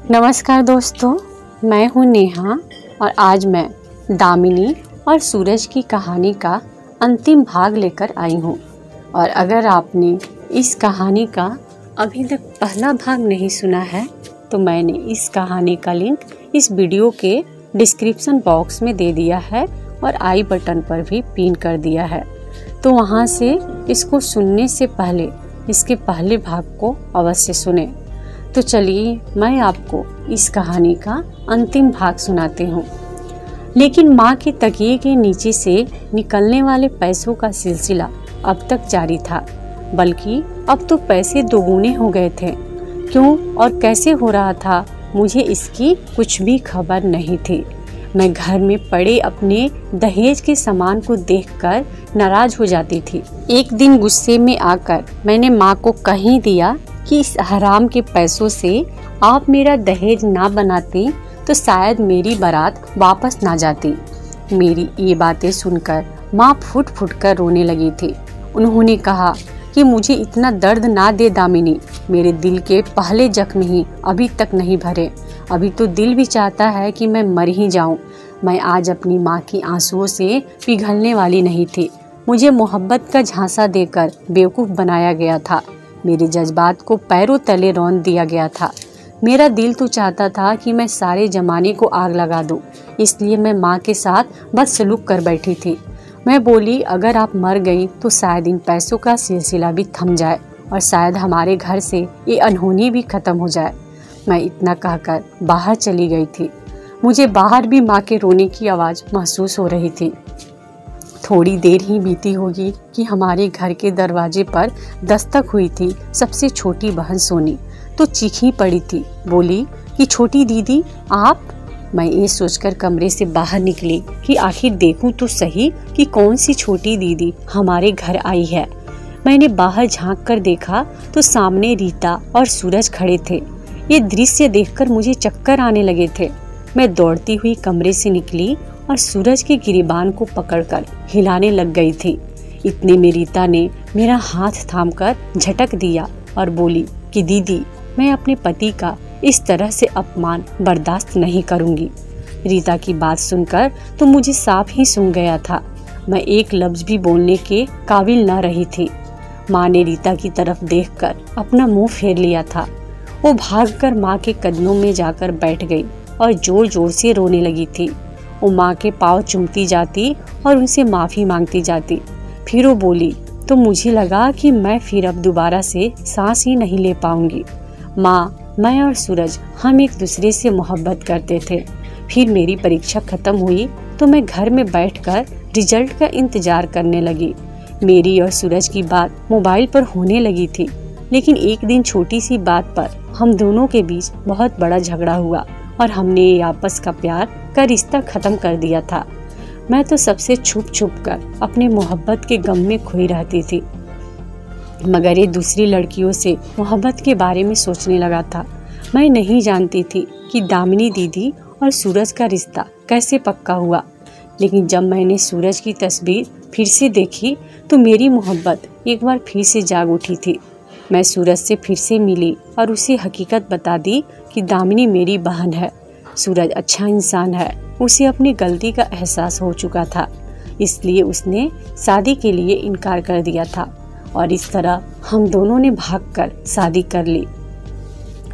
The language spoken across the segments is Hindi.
नमस्कार दोस्तों, मैं हूँ नेहा और आज मैं दामिनी और सूरज की कहानी का अंतिम भाग लेकर आई हूँ। और अगर आपने इस कहानी का अभी तक पहला भाग नहीं सुना है तो मैंने इस कहानी का लिंक इस वीडियो के डिस्क्रिप्शन बॉक्स में दे दिया है और आई बटन पर भी पिन कर दिया है, तो वहाँ से इसको सुनने से पहले इसके पहले भाग को अवश्य सुने। तो चलिए मैं आपको इस कहानी का अंतिम भाग सुनाती हूँ। लेकिन माँ के तकिए के नीचे से निकलने वाले पैसों का सिलसिला अब तक जारी था, बल्कि अब तो पैसे दोगुने हो गए थे। क्यों और कैसे हो रहा था, मुझे इसकी कुछ भी खबर नहीं थी। मैं घर में पड़े अपने दहेज के सामान को देखकर नाराज हो जाती थी। एक दिन गुस्से में आकर मैंने माँ को कह दिया कि इस हराम के पैसों से आप मेरा दहेज ना बनाती तो शायद मेरी बारात वापस ना जाती। मेरी ये बातें सुनकर माँ फुट फुट कर रोने लगी थी। उन्होंने कहा कि मुझे इतना दर्द ना दे दामिनी, मेरे दिल के पहले जख्म ही अभी तक नहीं भरे। अभी तो दिल भी चाहता है कि मैं मर ही जाऊं। मैं आज अपनी माँ की आंसुओं से पिघलने वाली नहीं थी। मुझे मोहब्बत का झांसा देकर बेवकूफ़ बनाया गया था। मेरे जज्बात को पैरों तले रौंद दिया गया था। मेरा दिल तो चाहता था कि मैं सारे जमाने को आग लगा दूं, इसलिए मैं माँ के साथ बदसलूक कर बैठी थी। मैं बोली, अगर आप मर गई तो शायद इन पैसों का सिलसिला भी थम जाए और शायद हमारे घर से ये अनहोनी भी खत्म हो जाए। मैं इतना कहकर बाहर चली गई थी। मुझे बाहर भी माँ के रोने की आवाज़ महसूस हो रही थी। थोड़ी देर ही बीती होगी कि हमारे घर के दरवाजे पर दस्तक हुई थी। सबसे छोटी बहन सोनी तो चीखी पड़ी थी, बोली कि छोटी दीदी आप। मैं ये सोचकर कमरे से बाहर निकली कि आखिर देखूं तो सही कि कौन सी छोटी दीदी हमारे घर आई है। मैंने बाहर झांक कर देखा तो सामने रीता और सूरज खड़े थे। ये दृश्य देखकर मुझे चक्कर आने लगे थे। मैं दौड़ती हुई कमरे से निकली और सूरज के गिरिबान को पकड़कर हिलाने लग गई थी। इतने में रीता ने मेरा हाथ थामकर झटक दिया और बोली कि दीदी, मैं अपने पति का इस तरह से अपमान बर्दाश्त नहीं करूंगी। रीता की बात सुनकर तो मुझे साफ ही सूंघ गया था। मैं एक लफ्ज भी बोलने के काबिल न रही थी। माँ ने रीता की तरफ देखकर अपना मुंह फेर लिया था। वो भागकर माँ के कदमों में जाकर बैठ गई और जोर जोर से रोने लगी थी। वो माँ के पाँव चूमती जाती और उनसे माफ़ी मांगती जाती। फिर वो बोली तो मुझे लगा कि मैं फिर अब दोबारा से सांस ही नहीं ले पाऊंगी। माँ, मैं और सूरज हम एक दूसरे से मोहब्बत करते थे। फिर मेरी परीक्षा खत्म हुई तो मैं घर में बैठकर रिजल्ट का इंतजार करने लगी। मेरी और सूरज की बात मोबाइल पर होने लगी थी। लेकिन एक दिन छोटी सी बात पर हम दोनों के बीच बहुत बड़ा झगड़ा हुआ और हमने आपस का प्यार का रिश्ता खत्म कर दिया था। मैं तो सबसे छुप छुप कर अपने मोहब्बत के गम में खोई रहती थी, मगर ये दूसरी लड़कियों से मोहब्बत के बारे में सोचने लगा था। मैं नहीं जानती थी कि दामिनी दीदी और सूरज का रिश्ता कैसे पक्का हुआ। लेकिन जब मैंने सूरज की तस्वीर फिर से देखी तो मेरी मोहब्बत एक बार फिर से जाग उठी थी। मैं सूरज से फिर से मिली और उसे हकीकत बता दी कि दामिनी मेरी बहन है। सूरज अच्छा इंसान है। उसे अपनी गलती का एहसास हो चुका था, इसलिए उसने शादी के लिए इनकार कर दिया था और इस तरह हम दोनों ने भागकर शादी कर ली।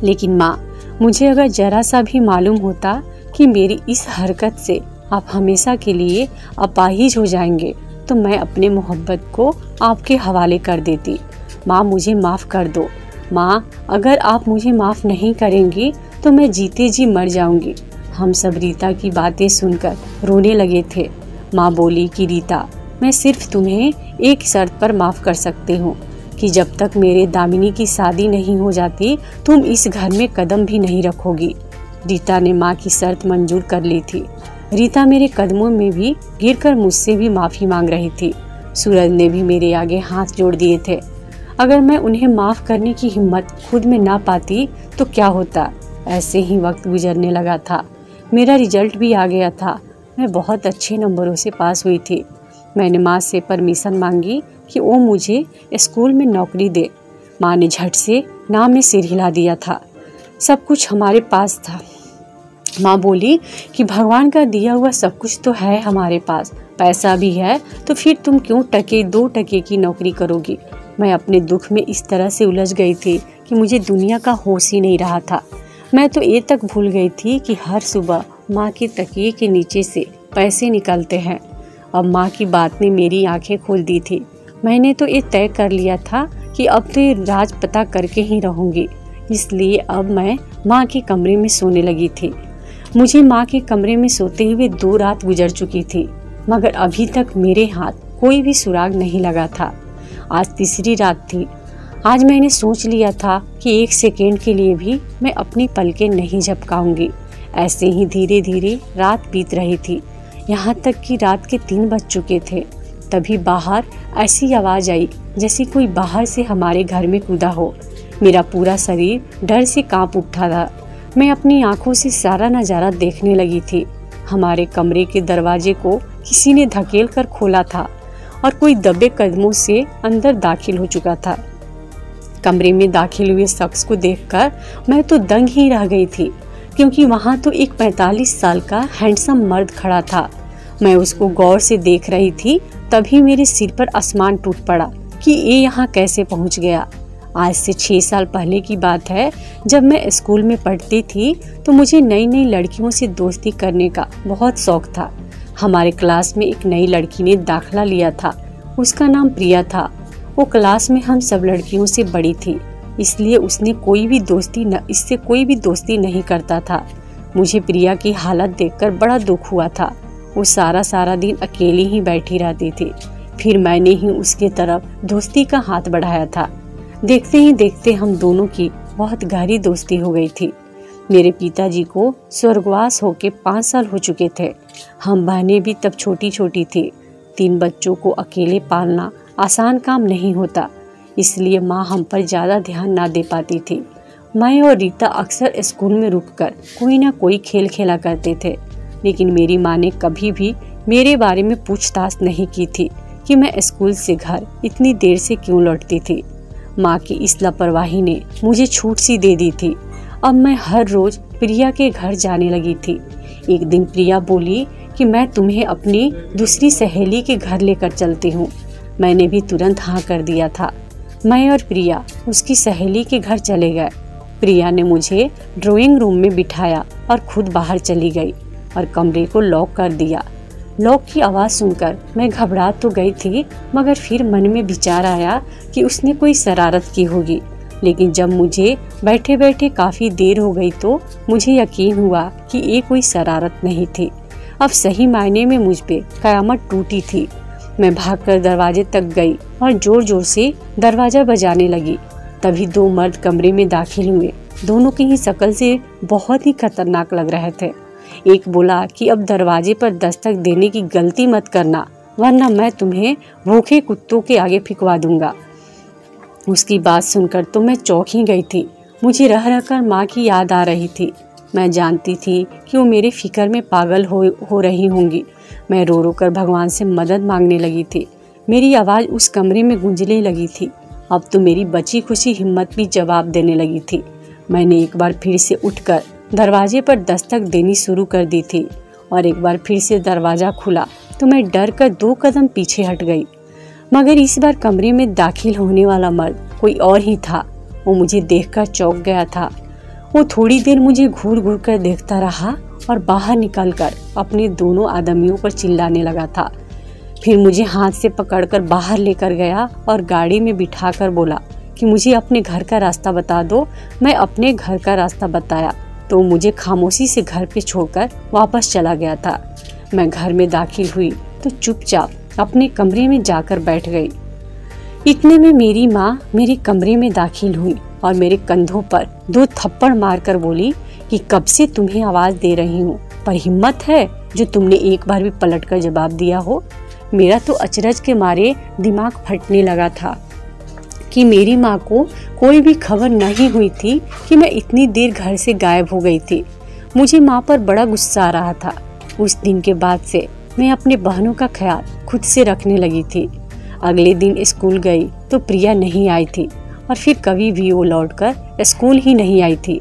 लेकिन माँ, मुझे अगर जरा सा भी मालूम होता कि मेरी इस हरकत से आप हमेशा के लिए अपाहिज हो जाएंगे तो मैं अपने मोहब्बत को आपके हवाले कर देती। माँ, मुझे माफ़ कर दो। माँ, अगर आप मुझे माफ़ नहीं करेंगी तो मैं जीते जी मर जाऊंगी। हम सब रीता की बातें सुनकर रोने लगे थे। माँ बोली कि रीता, मैं सिर्फ तुम्हें एक शर्त पर माफ़ कर सकती हूँ कि जब तक मेरे दामिनी की शादी नहीं हो जाती तुम इस घर में कदम भी नहीं रखोगी। रीता ने माँ की शर्त मंजूर कर ली थी। रीता मेरे कदमों में भी गिरकर मुझसे भी माफ़ी मांग रही थी। सूरज ने भी मेरे आगे हाथ जोड़ दिए थे। अगर मैं उन्हें माफ़ करने की हिम्मत खुद में ना पाती तो क्या होता। ऐसे ही वक्त गुजरने लगा था। मेरा रिजल्ट भी आ गया था। मैं बहुत अच्छे नंबरों से पास हुई थी। मैंने माँ से परमिशन मांगी कि वो मुझे स्कूल में नौकरी दे। माँ ने झट से नाम में सिर हिला दिया था। सब कुछ हमारे पास था। माँ बोली कि भगवान का दिया हुआ सब कुछ तो है हमारे पास, पैसा भी है, तो फिर तुम क्यों 2 टके की नौकरी करोगी। मैं अपने दुख में इस तरह से उलझ गई थी कि मुझे दुनिया का होश ही नहीं रहा था। मैं तो ये तक भूल गई थी कि हर सुबह माँ के तकिए के नीचे से पैसे निकलते हैं। अब माँ की बात ने मेरी आंखें खोल दी थी। मैंने तो ये तय कर लिया था कि अब तो ये राज पता करके ही रहूँगी। इसलिए अब मैं माँ के कमरे में सोने लगी थी। मुझे माँ के कमरे में सोते हुए 2 रात गुजर चुकी थी, मगर अभी तक मेरे हाथ कोई भी सुराग नहीं लगा था। आज तीसरी रात थी। आज मैंने सोच लिया था कि 1 सेकेंड के लिए भी मैं अपनी पलकें नहीं झपकाऊंगी। ऐसे ही धीरे धीरे रात बीत रही थी, यहाँ तक कि रात के 3 बज चुके थे। तभी बाहर ऐसी आवाज़ आई जैसे कोई बाहर से हमारे घर में कूदा हो। मेरा पूरा शरीर डर से कांप उठा था। मैं अपनी आंखों से सारा नज़ारा देखने लगी थी। हमारे कमरे के दरवाजे को किसी ने धकेल कर खोला था और कोई दबे कदमों से अंदर दाखिल हो चुका था। कमरे में दाखिल हुए शख्स को देखकर मैं तो दंग ही रह गई थी, क्योंकि वहाँ तो एक 45 साल का हैंडसम मर्द खड़ा था। मैं उसको गौर से देख रही थी, तभी मेरे सिर पर आसमान टूट पड़ा कि ये यहाँ कैसे पहुँच गया। आज से 6 साल पहले की बात है। जब मैं स्कूल में पढ़ती थी तो मुझे नई नई लड़कियों से दोस्ती करने का बहुत शौक था। हमारे क्लास में एक नई लड़की ने दाखिला लिया था। उसका नाम प्रिया था। वो क्लास में हम सब लड़कियों से बड़ी थी, इसलिए उससे कोई भी दोस्ती नहीं करता था। मुझे प्रिया की हालत देखकर बड़ा दुख हुआ था। वो सारा दिन अकेली ही बैठी रहती थी। फिर मैंने ही उसके तरफ दोस्ती का हाथ बढ़ाया था। देखते ही देखते हम दोनों की बहुत गहरी दोस्ती हो गई थी। मेरे पिताजी को स्वर्गवास होके 5 साल हो चुके थे। हम बहनें भी तब छोटी छोटी थी। 3 बच्चों को अकेले पालना आसान काम नहीं होता, इसलिए माँ हम पर ज़्यादा ध्यान ना दे पाती थी। मैं और रीता अक्सर स्कूल में रुककर कोई ना कोई खेल खेला करते थे, लेकिन मेरी माँ ने कभी भी मेरे बारे में पूछताछ नहीं की थी कि मैं स्कूल से घर इतनी देर से क्यों लौटती थी। माँ की इस लापरवाही ने मुझे छूट सी दे दी थी। अब मैं हर रोज प्रिया के घर जाने लगी थी। एक दिन प्रिया बोली कि मैं तुम्हें अपनी दूसरी सहेली के घर लेकर चलती हूँ। मैंने भी तुरंत हाँ कर दिया था। मैं और प्रिया उसकी सहेली के घर चले गए। प्रिया ने मुझे ड्राइंग रूम में बिठाया और खुद बाहर चली गई और कमरे को लॉक कर दिया। लॉक की आवाज़ सुनकर मैं घबरा तो गई थी, मगर फिर मन में विचार आया कि उसने कोई शरारत की होगी। लेकिन जब मुझे बैठे बैठे काफ़ी देर हो गई तो मुझे यकीन हुआ कि ये कोई शरारत नहीं थी। अब सही मायने में मुझ पे क़यामत टूटी थी। मैं भागकर दरवाजे तक गई और जोर जोर से दरवाज़ा बजाने लगी। तभी 2 मर्द कमरे में दाखिल हुए। दोनों की ही शक्ल से बहुत ही खतरनाक लग रहे थे। एक बोला कि अब दरवाजे पर दस्तक देने की गलती मत करना, वरना मैं तुम्हें भूखे कुत्तों के आगे फिकवा दूंगा। उसकी बात सुनकर तो मैं चौंक ही गई थी। मुझे रह रहकर माँ की याद आ रही थी। मैं जानती थी कि वो मेरे फिक्र में पागल हो रही होंगी। मैं रो रो कर भगवान से मदद मांगने लगी थी। मेरी आवाज़ उस कमरे में गूंजने लगी थी। अब तो मेरी बची खुशी हिम्मत भी जवाब देने लगी थी। मैंने एक बार फिर से उठकर दरवाजे पर दस्तक देनी शुरू कर दी थी और एक बार फिर से दरवाज़ा खुला तो मैं डर कर 2 कदम पीछे हट गई। मगर इस बार कमरे में दाखिल होने वाला मर्द कोई और ही था। वो मुझे देखकर चौंक गया था। वो थोड़ी देर मुझे घूर घूर कर देखता रहा और बाहर निकलकर अपने दोनों आदमियों पर चिल्लाने लगा था। फिर मुझे हाथ से पकड़कर बाहर लेकर गया और गाड़ी में बिठाकर बोला कि मुझे अपने घर का रास्ता बता दो। मैं अपने घर का रास्ता बताया तो मुझे खामोशी से घर पे छोड़कर वापस चला गया था। मैं घर में दाखिल हुई तो चुपचाप अपने कमरे में जाकर बैठ गई। इतने में मेरी माँ मेरे कमरे में दाखिल हुई और मेरे कंधों पर 2 थप्पड़ मारकर बोली कि कब से तुम्हें आवाज़ दे रही हूँ, पर हिम्मत है जो तुमने एक बार भी पलटकर जवाब दिया हो। मेरा तो अचरज के मारे दिमाग फटने लगा था कि मेरी माँ को कोई भी खबर नहीं हुई थी कि मैं इतनी देर घर से गायब हो गई थी। मुझे माँ पर बड़ा गुस्सा आ रहा था। उस दिन के बाद से मैं अपने बहनों का ख्याल खुद से रखने लगी थी। अगले दिन स्कूल गई तो प्रिया नहीं आई थी और फिर कभी भी वो लौटकर स्कूल ही नहीं आई थी।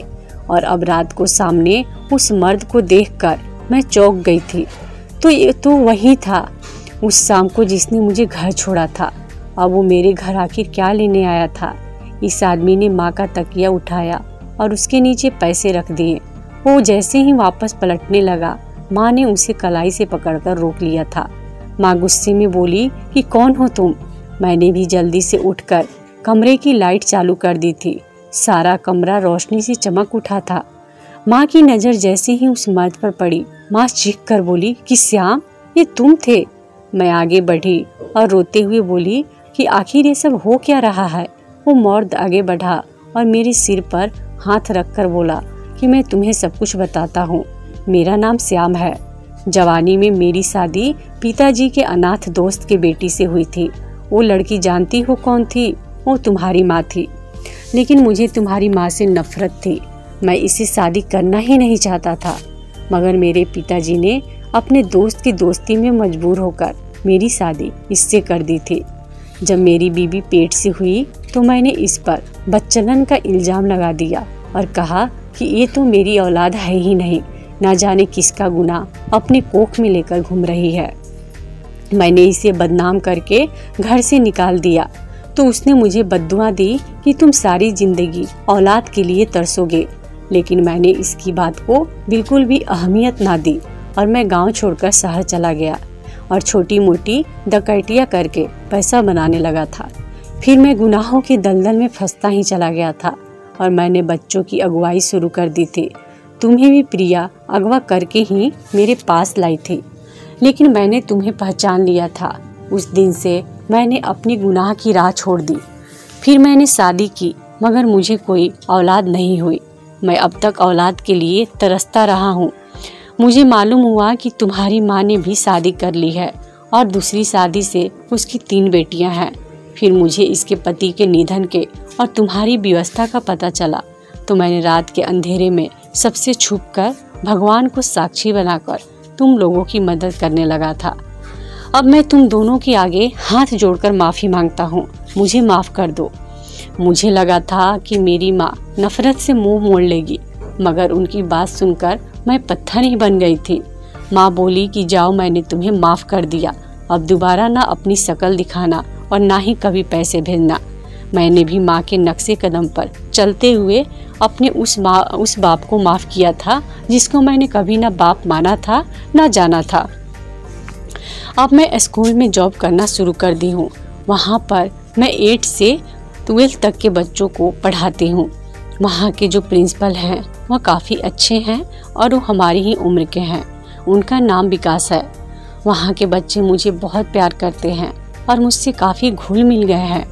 और अब रात को सामने उस मर्द को देखकर मैं चौंक गई थी। तो ये तो वही था उस शाम को जिसने मुझे घर छोड़ा था। अब वो मेरे घर आखिर क्या लेने आया था? इस आदमी ने माँ का तकिया उठाया और उसके नीचे पैसे रख दिए। वो जैसे ही वापस पलटने लगा, माँ ने उसे कलाई से पकड़कर रोक लिया था। माँ गुस्से में बोली कि कौन हो तुम? मैंने भी जल्दी से उठकर कमरे की लाइट चालू कर दी थी। सारा कमरा रोशनी से चमक उठा था। माँ की नज़र जैसे ही उस मर्द पर पड़ी, माँ चीख कर बोली कि श्याम, ये तुम थे? मैं आगे बढ़ी और रोते हुए बोली कि आखिर ये सब हो क्या रहा है? वो मर्द आगे बढ़ा और मेरे सिर पर हाथ रखकर बोला कि मैं तुम्हें सब कुछ बताता हूँ। मेरा नाम श्याम है। जवानी में मेरी शादी पिताजी के अनाथ दोस्त के बेटी से हुई थी। वो लड़की जानती हो कौन थी? वो तुम्हारी माँ थी। लेकिन मुझे तुम्हारी माँ से नफरत थी। मैं इसे शादी करना ही नहीं चाहता था, मगर मेरे पिताजी ने अपने दोस्त की दोस्ती में मजबूर होकर मेरी शादी इससे कर दी थी। जब मेरी बीबी पेट से हुई तो मैंने इस पर बच्चलन का इल्ज़ाम लगा दिया और कहा कि ये तो मेरी औलाद है ही नहीं, ना जाने किसका गुनाह अपने कोख में लेकर घूम रही है। मैंने इसे बदनाम करके घर से निकाल दिया तो उसने मुझे बद्दुआ दी कि तुम सारी जिंदगी औलाद के लिए तरसोगे। लेकिन मैंने इसकी बात को बिल्कुल भी अहमियत ना दी और मैं गांव छोड़कर शहर चला गया और छोटी मोटी डकैतियाँ करके पैसा बनाने लगा था। फिर मैं गुनाहों के दलदल में फंसता ही चला गया था और मैंने बच्चों की अगुवाई शुरू कर दी थी। तुम्हें भी प्रिया अगवा करके ही मेरे पास लाई थी, लेकिन मैंने तुम्हें पहचान लिया था। उस दिन से मैंने अपनी गुनाह की राह छोड़ दी। फिर मैंने शादी की, मगर मुझे कोई औलाद नहीं हुई। मैं अब तक औलाद के लिए तरसता रहा हूँ। मुझे मालूम हुआ कि तुम्हारी माँ ने भी शादी कर ली है और दूसरी शादी से उसकी 3 बेटियां हैं। फिर मुझे इसके पति के निधन के और तुम्हारी व्यवस्था का पता चला तो मैंने रात के अंधेरे में सबसे छुपकर भगवान को साक्षी बनाकर तुम लोगों की मदद करने लगा था। अब मैं तुम दोनों के आगे हाथ जोड़कर माफ़ी मांगता हूँ। मुझे माफ़ कर दो। मुझे लगा था कि मेरी माँ नफरत से मुंह मोड़ लेगी, मगर उनकी बात सुनकर मैं पत्थर ही बन गई थी। माँ बोली कि जाओ, मैंने तुम्हें माफ़ कर दिया, अब दोबारा ना अपनी शक्ल दिखाना और ना ही कभी पैसे भेजना। मैंने भी माँ के नक्शे कदम पर चलते हुए अपने उस बाप को माफ़ किया था जिसको मैंने कभी ना बाप माना था ना जाना था। अब मैं स्कूल में जॉब करना शुरू कर दी हूँ। वहाँ पर मैं 8 से 12 तक के बच्चों को पढ़ाती हूँ। वहाँ के जो प्रिंसिपल हैं वह काफ़ी अच्छे हैं और वो हमारी ही उम्र के हैं। उनका नाम विकास है। वहाँ के बच्चे मुझे बहुत प्यार करते हैं और मुझसे काफ़ी घुल मिल गए हैं।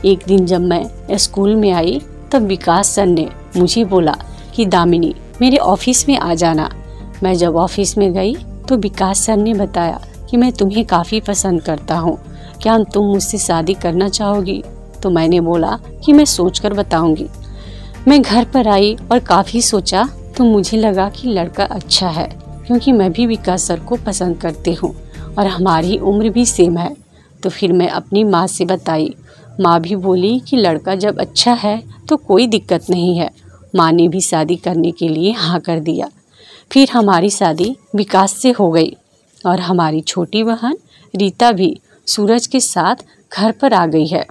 एक दिन जब मैं स्कूल में आई तब विकास सर ने मुझे बोला कि दामिनी, मेरे ऑफिस में आ जाना। मैं जब ऑफिस में गई तो विकास सर ने बताया कि मैं तुम्हें काफ़ी पसंद करता हूँ, क्या तुम मुझसे शादी करना चाहोगी? तो मैंने बोला कि मैं सोचकर बताऊंगी। मैं घर पर आई और काफ़ी सोचा तो मुझे लगा कि लड़का अच्छा है, क्योंकि मैं भी विकास सर को पसंद करती हूँ और हमारी उम्र भी सेम है। तो फिर मैं अपनी माँ से बताई। माँ भी बोली कि लड़का जब अच्छा है तो कोई दिक्कत नहीं है। माँ ने भी शादी करने के लिए हाँ कर दिया। फिर हमारी शादी विकास से हो गई और हमारी छोटी बहन रीता भी सूरज के साथ घर पर आ गई है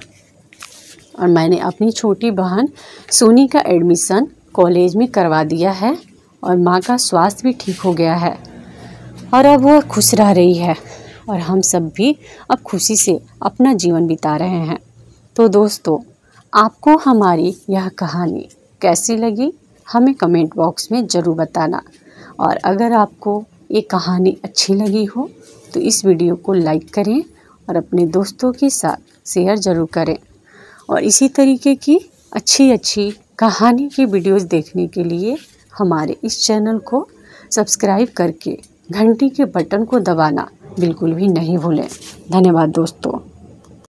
और मैंने अपनी छोटी बहन सोनी का एडमिशन कॉलेज में करवा दिया है और माँ का स्वास्थ्य भी ठीक हो गया है और अब वह खुश रह रही है और हम सब भी अब खुशी से अपना जीवन बिता रहे हैं। तो दोस्तों, आपको हमारी यह कहानी कैसी लगी हमें कमेंट बॉक्स में ज़रूर बताना। और अगर आपको ये कहानी अच्छी लगी हो तो इस वीडियो को लाइक करें और अपने दोस्तों के साथ शेयर ज़रूर करें। और इसी तरीके की अच्छी कहानी की वीडियोस देखने के लिए हमारे इस चैनल को सब्सक्राइब करके घंटी के बटन को दबाना बिल्कुल भी नहीं भूलें। धन्यवाद दोस्तों।